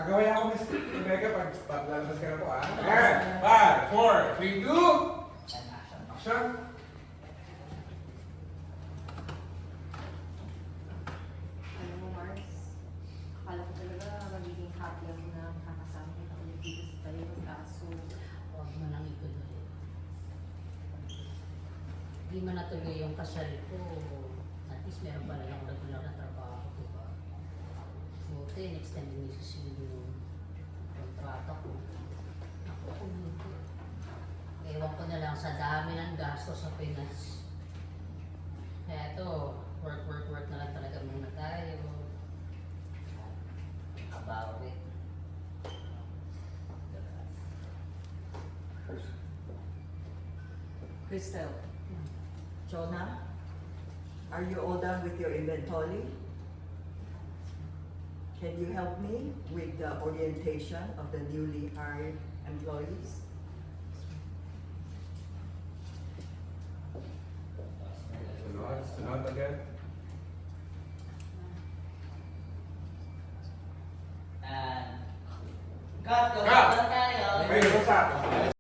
Kagawin ako ni Mega pag lalabas ka na po ah. Ayan. 5, 4, 3, 2. Action. Alam mo, Mars, akala ko talaga magiging happy ako na makakasama kita ulit dito sa tayo. Kaso, Huwag mo nang ituloy. Hindi man natuloy yung kasal ko. At least meron pa rin ako regular na trabaho, diba? Buti, next time din yung kontrata ko. Ako kung hindi. Ewan ko na lang sa dami ng gasto sa Pinas. Kaya ito, work na lang talaga muna tayo. Kabawi. Crystal, Jonah, are you all done with your inventory? Can you help me with the orientation of the newly hired employees? Sunod agad. And cut, go Cut. tayo. May usap.